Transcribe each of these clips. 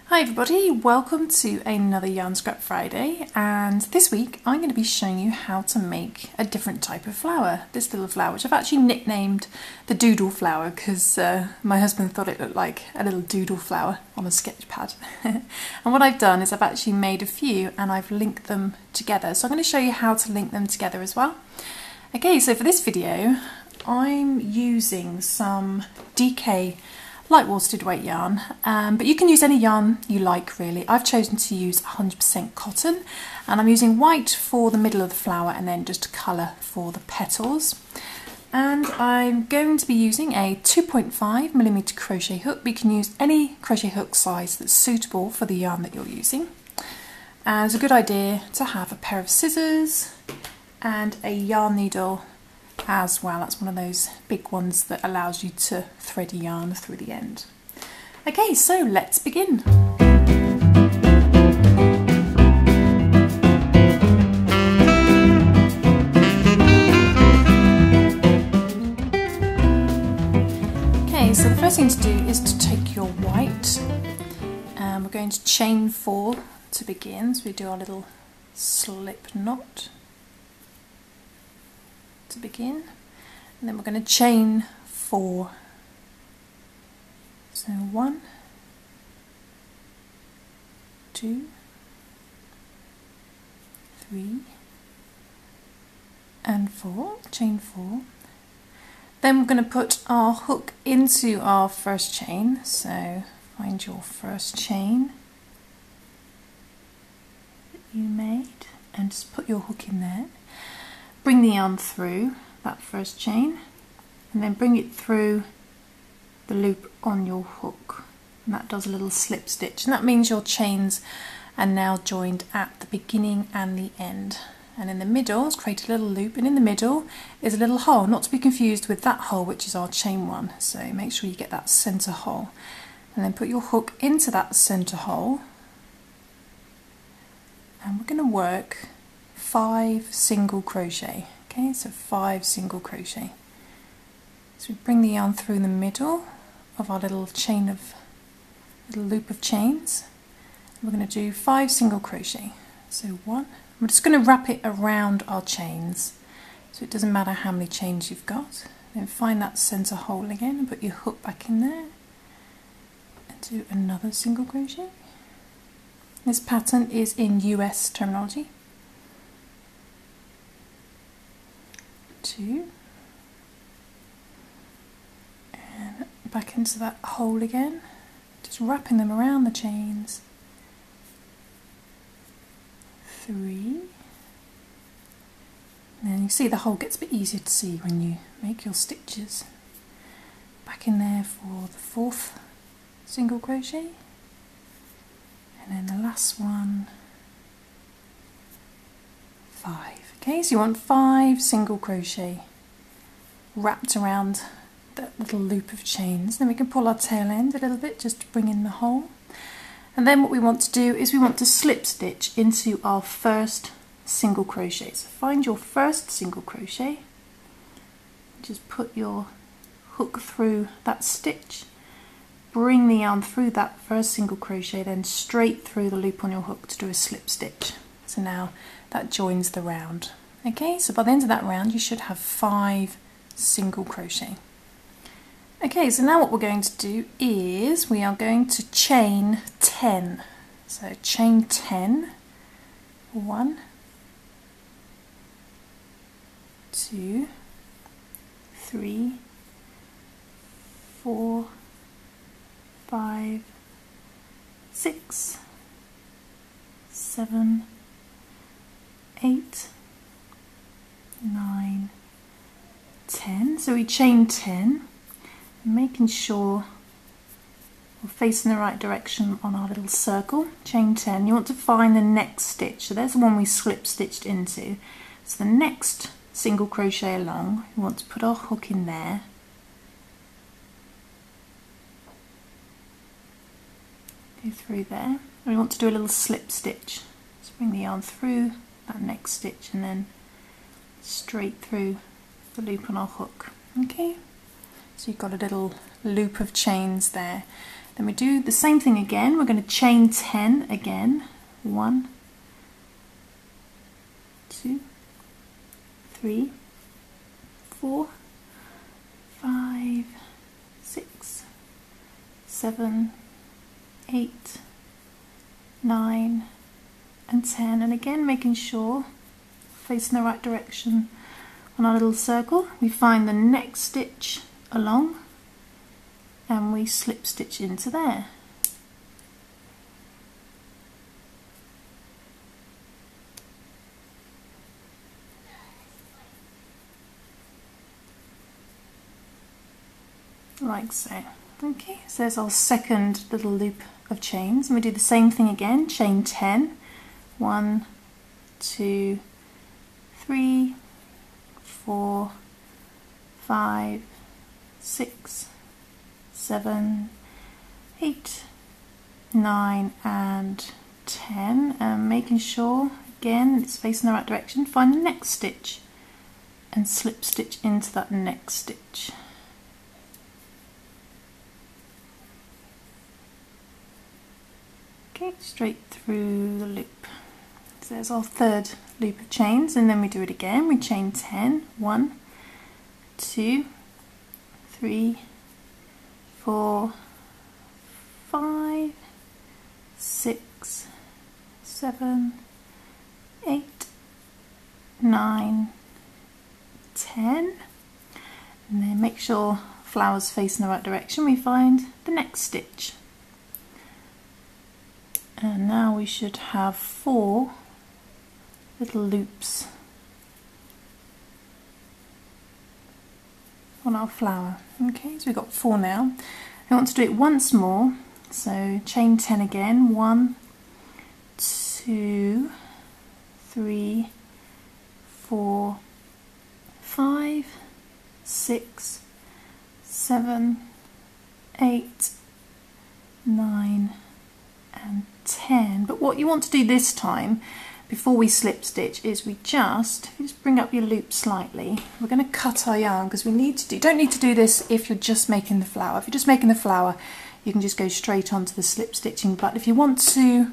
Hi everybody, welcome to another Yarn Scrap Friday, and this week I'm going to be showing you how to make a different type of flower. This little flower, which I've actually nicknamed the doodle flower because my husband thought it looked like a little doodle flower on a sketch pad. And what I've done is I've actually made a few and I've linked them together. So I'm going to show you how to link them together as well. Okay, so for this video I'm using some DK light worsted weight yarn, but you can use any yarn you like really. I've chosen to use 100% cotton, and I'm using white for the middle of the flower and then just colour for the petals. And I'm going to be using a 2.5mm crochet hook. You can use any crochet hook size that's suitable for the yarn that you're using. And it's a good idea to have a pair of scissors and a yarn needle as well. That's one of those big ones that allows you to thread yarn through the end. Okay, so let's begin. Okay, so the first thing to do is to take your white, and we're going to chain 4 to begin. So we do our little slip knot to begin, and then we're going to chain 4. So 1, 2, 3 and 4, chain 4. Then we're going to put our hook into our first chain, so find your first chain that you made and just put your hook in there. Bring the yarn through that first chain and then bring it through the loop on your hook, and that does a little slip stitch, and that means your chains are now joined at the beginning and the end. And in the middle, let's create a little loop, and in the middle is a little hole, not to be confused with that hole which is our chain 1. So make sure you get that centre hole and then put your hook into that centre hole, and we're going to work 5 single crochet. Okay, so 5 single crochet. So we bring the yarn through the middle of our little loop of chains. We're going to do 5 single crochet. So 1. We're just going to wrap it around our chains, so it doesn't matter how many chains you've got. Then find that centre hole again and put your hook back in there, and do another single crochet. This pattern is in US terminology. 2, and back into that hole again, just wrapping them around the chains. 3, and then you see the hole gets a bit easier to see when you make your stitches. Back in there for the 4th single crochet, and then the last one, 5. Okay, so you want 5 single crochet wrapped around that little loop of chains. Then we can pull our tail end a little bit just to bring in the hole. And then what we want to do is we want to slip stitch into our first single crochet. So find your first single crochet, just put your hook through that stitch, bring the yarn through that first single crochet, then straight through the loop on your hook to do a slip stitch. So now that joins the round. Okay, so by the end of that round you should have 5 single crochet. Okay, so now what we're going to do is we are going to chain 10. So chain 10, 1, 2, 3, 4, 5, 6, 7, 8, 9, 10. So we chain 10, making sure we're facing the right direction on our little circle. Chain 10. You want to find the next stitch. So there's the one we slip stitched into. So the next single crochet along, we want to put our hook in there. Go through there. And we want to do a little slip stitch. So bring the yarn through that next stitch and then straight through the loop on our hook. Okay, so you've got a little loop of chains there. Then we do the same thing again. We're going to chain 10 again. 1, 2, 3, 4, 5, 6, 7, 8, 9 and 10, and again making sure facing the right direction on our little circle. We find the next stitch along and we slip stitch into there. Like so. Okay, so there's our second little loop of chains, and we do the same thing again. Chain 10. 1, 2, 3, 4, 5, 6, 7, 8, 9 and 10, and making sure again it's facing the right direction. Find the next stitch and slip stitch into that next stitch. Okay, straight through the loop. So there's our third loop of chains, and then we do it again. We chain 10. 1, 2, 3, 4, 5, 6, 7, 8, 9, 10, and then make sure flowers facing the right direction. We find the next stitch. And now we should have 4 little loops on our flower. Okay, so we've got 4 now. I want to do it once more, so chain 10 again. 1, 2, 3, 4, 5, 6, 7, 8, 9 and 10. But what you want to do this time before we slip stitch is we just bring up your loop slightly. We're going to cut our yarn because we need to do, don't need to do this if you're just making the flower. If you're just making the flower, you can just go straight onto the slip stitching, but if you want to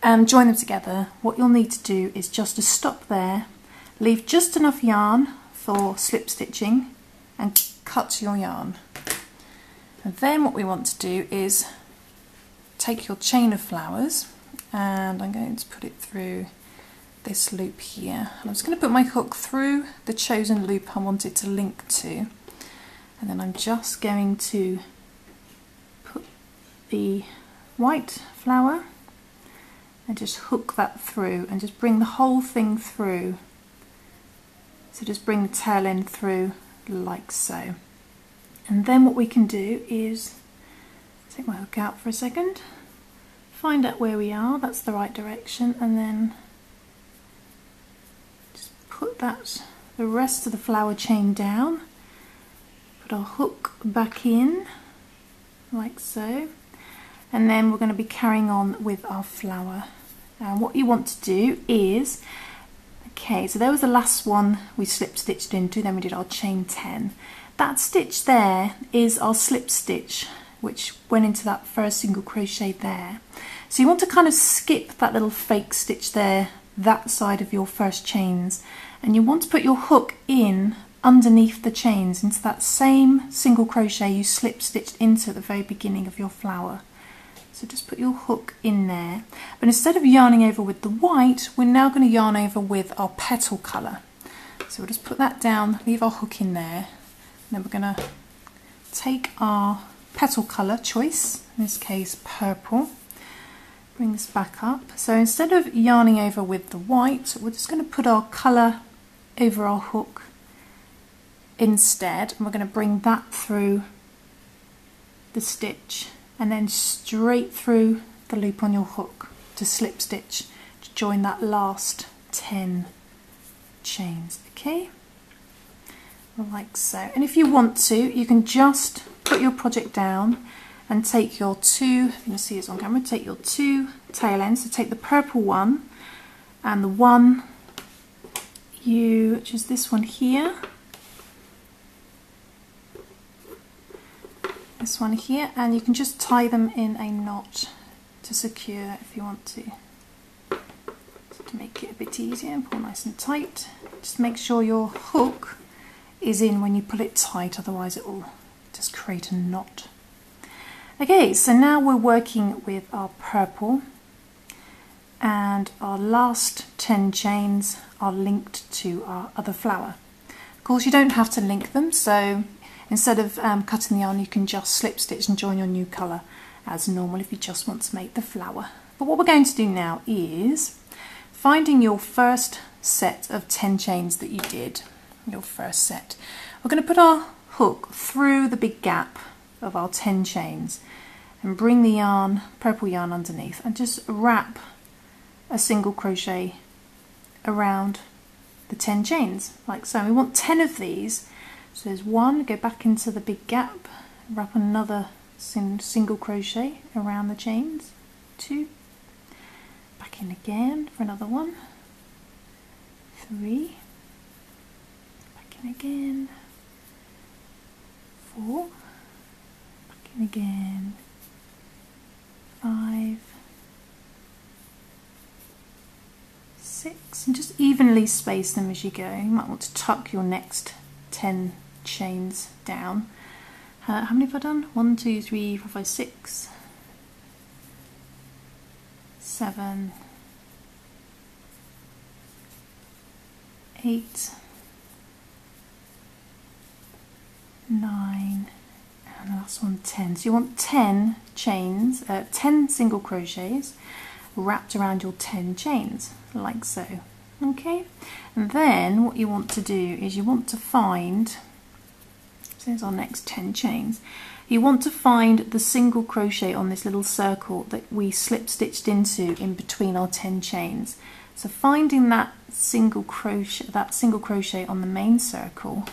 join them together, what you'll need to do is just to stop there, leave just enough yarn for slip stitching and cut your yarn. And then what we want to do is take your chain of flowers, and I'm going to put it through this loop here. And I'm just going to put my hook through the chosen loop I want it to link to, and then I'm just going to put the white flower and just hook that through and just bring the whole thing through. So just bring the tail end through like so. And then what we can do is take my hook out for a second, find out where we are, that's the right direction, and then just put that, the rest of the flower chain down, put our hook back in like so, and then we're going to be carrying on with our flower. And what you want to do is, okay, so there was the last one we slip stitched into, then we did our chain 10. That stitch there is our slip stitch which went into that first single crochet there. So you want to kind of skip that little fake stitch there, that side of your first chains, and you want to put your hook in underneath the chains into that same single crochet you slip stitched into at the very beginning of your flower. So just put your hook in there, but instead of yarning over with the white, we're now going to yarn over with our petal colour. So we'll just put that down, leave our hook in there, and then we're going to take our petal colour choice, in this case purple, bring this back up. So instead of yarning over with the white, we're just going to put our colour over our hook instead, and we're going to bring that through the stitch and then straight through the loop on your hook to slip stitch to join that last 10 chains. Okay, like so. And if you want to, you can just put your project down and take your 2, you can see it's on camera, take your 2 tail ends, so take the purple one and the one which is this one here, this one here, and you can just tie them in a knot to secure if you want to make it a bit easier and pull nice and tight. Just make sure your hook is in when you pull it tight, otherwise it will just create a knot. Okay, so now we're working with our purple, and our last 10 chains are linked to our other flower. Of course, you don't have to link them, so instead of cutting the yarn, you can just slip stitch and join your new colour as normal if you just want to make the flower. But what we're going to do now is finding your first set of 10 chains that you did, your first set. We're going to put our hook through the big gap of our 10 chains and bring the yarn, purple yarn underneath, and just wrap a single crochet around the 10 chains like so. We want 10 of these, so there's one, go back into the big gap, wrap another single crochet around the chains, 2, back in again for another one, 3, back in again, 4, back in again, 5, 6, and just evenly space them as you go. You might want to tuck your next 10 chains down. How many have I done? 1, 2, 3, 4, 5, 6, 7, 8, 9, and the last one 10. So you want 10 chains, 10 single crochets wrapped around your 10 chains, like so. Okay, and then what you want to do is you want to find, so there's our next 10 chains, you want to find the single crochet on this little circle that we slip stitched into in between our 10 chains. So finding that single crochet on the main circle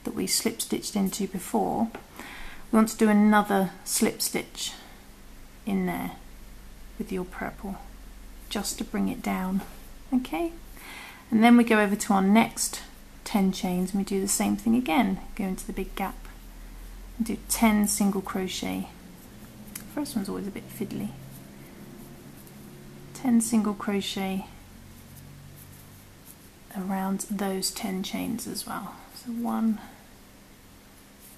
that we slip stitched into before, we want to do another slip stitch in there with your purple just to bring it down. Okay, and then we go over to our next 10 chains and we do the same thing again. Go into the big gap and do 10 single crochet. The first one's always a bit fiddly. 10 single crochet around those 10 chains as well. So 1,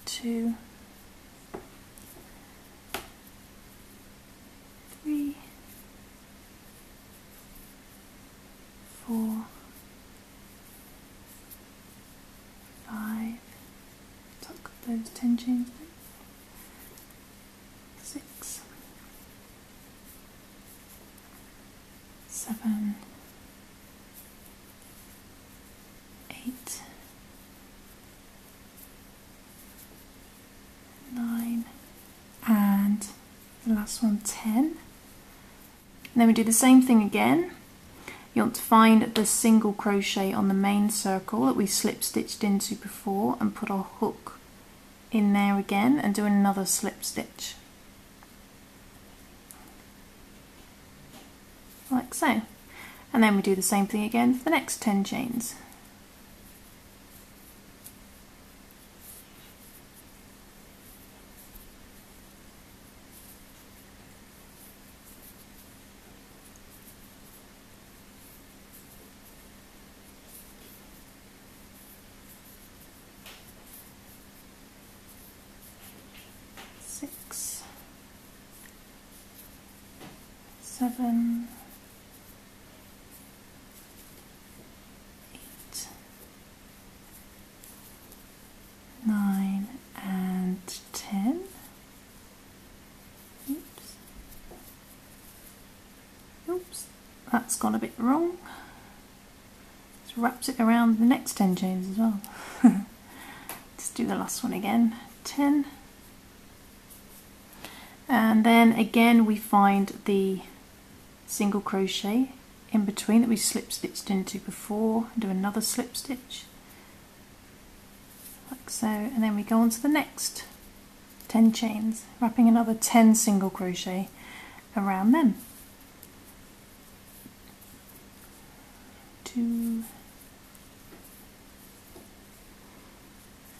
2, 3, 4, 5, tuck those 10 chains in, 6, 7, 8, 9, and the last one 10. And then we do the same thing again. You want to find the single crochet on the main circle that we slip stitched into before and put our hook in there again and do another slip stitch like so. And then we do the same thing again for the next 10 chains. Six, 7, 8, 9, and 10. Oops, that's gone a bit wrong. It's wrapped it around the next 10 chains as well. Let's do the last one again. 10. And then again we find the single crochet in between that we slip stitched into before and do another slip stitch like so, and then we go on to the next 10 chains, wrapping another 10 single crochet around them. 2,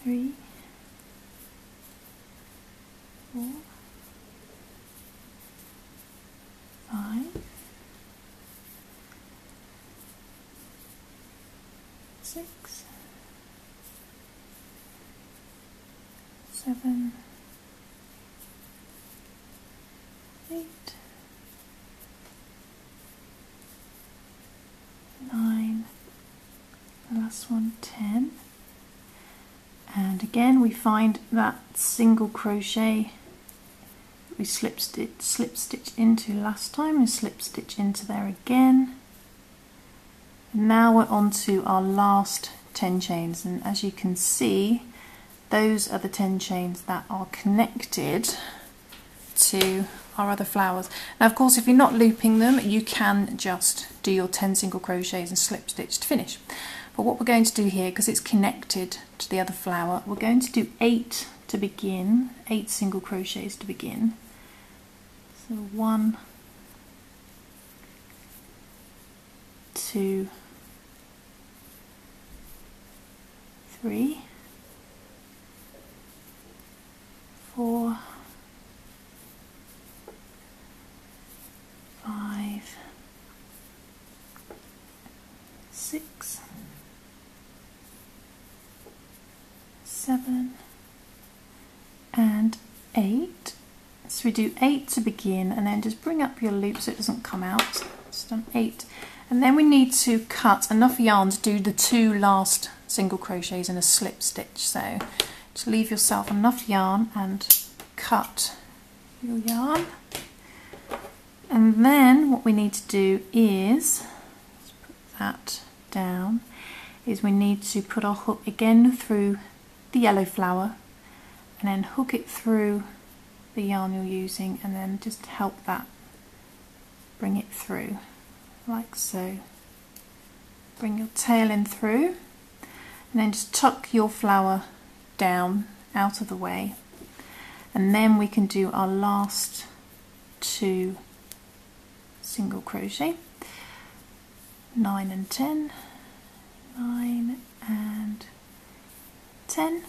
3, 4, 6, 7, 8, 9, the last one 10, and again we find that single crochet we slip stitch into last time and slip stitch into there again. And now we're on to our last 10 chains, and as you can see those are the 10 chains that are connected to our other flowers. Now of course if you're not looping them you can just do your 10 single crochets and slip stitch to finish, but what we're going to do here, because it's connected to the other flower, we're going to do 8 to begin, 8 single crochets to begin. So 1, 2, 3, 4, 5, 6, 7, and 8. So we do 8 to begin, and then just bring up your loop so it doesn't come out. Just done 8, and then we need to cut enough yarn to do the 2 last single crochets in a slip stitch. So just leave yourself enough yarn and cut your yarn. And then what we need to do is, let's put that down, is we need to put our hook again through the yellow flower and then hook it through the yarn you're using, and then just help that bring it through like so. Bring your tail in through and then just tuck your flower down out of the way, and then we can do our last 2 single crochet, 9 and 10, 9 and 10,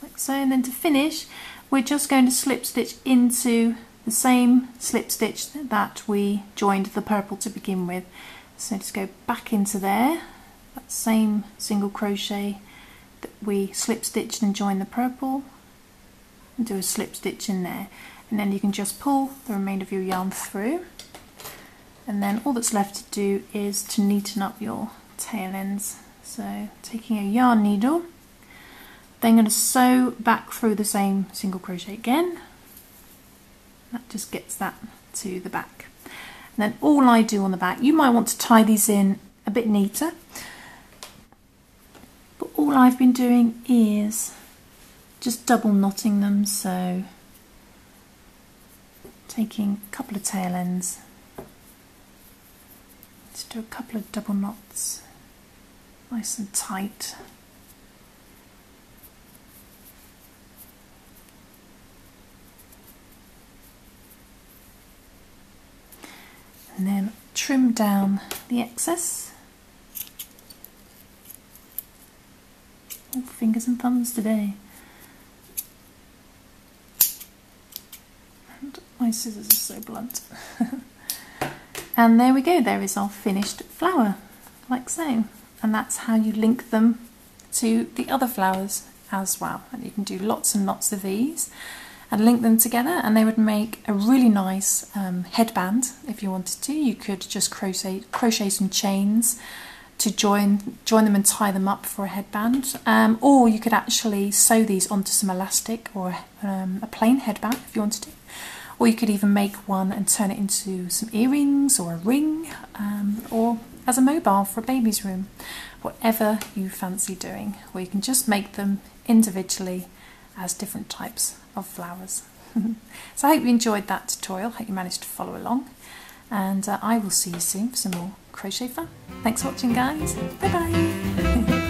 like so. And then to finish we're just going to slip stitch into the same slip stitch that we joined the purple to begin with. So just go back into there, that same single crochet that we slip stitched and joined the purple, and do a slip stitch in there, and then you can just pull the remainder of your yarn through, and then all that's left to do is to neaten up your tail ends. So taking a yarn needle, then going to sew back through the same single crochet again. That just gets that to the back. And then all I do on the back, you might want to tie these in a bit neater, but all I've been doing is just double knotting them. So taking a couple of tail ends, just do a couple of double knots, nice and tight. And then trim down the excess. Oh, fingers and thumbs today. And my scissors are so blunt. And there we go, there is our finished flower, like so. And that's how you link them to the other flowers as well. And you can do lots and lots of these and link them together, and they would make a really nice headband if you wanted to. You could just crochet some chains to join them and tie them up for a headband, or you could actually sew these onto some elastic or a plain headband if you wanted to, or you could even make one and turn it into some earrings or a ring, or as a mobile for a baby's room, whatever you fancy doing. Or you can just make them individually as different types of flowers. So I hope you enjoyed that tutorial, hope you managed to follow along, and I will see you soon for some more crochet fun. Thanks for watching, guys. Bye bye.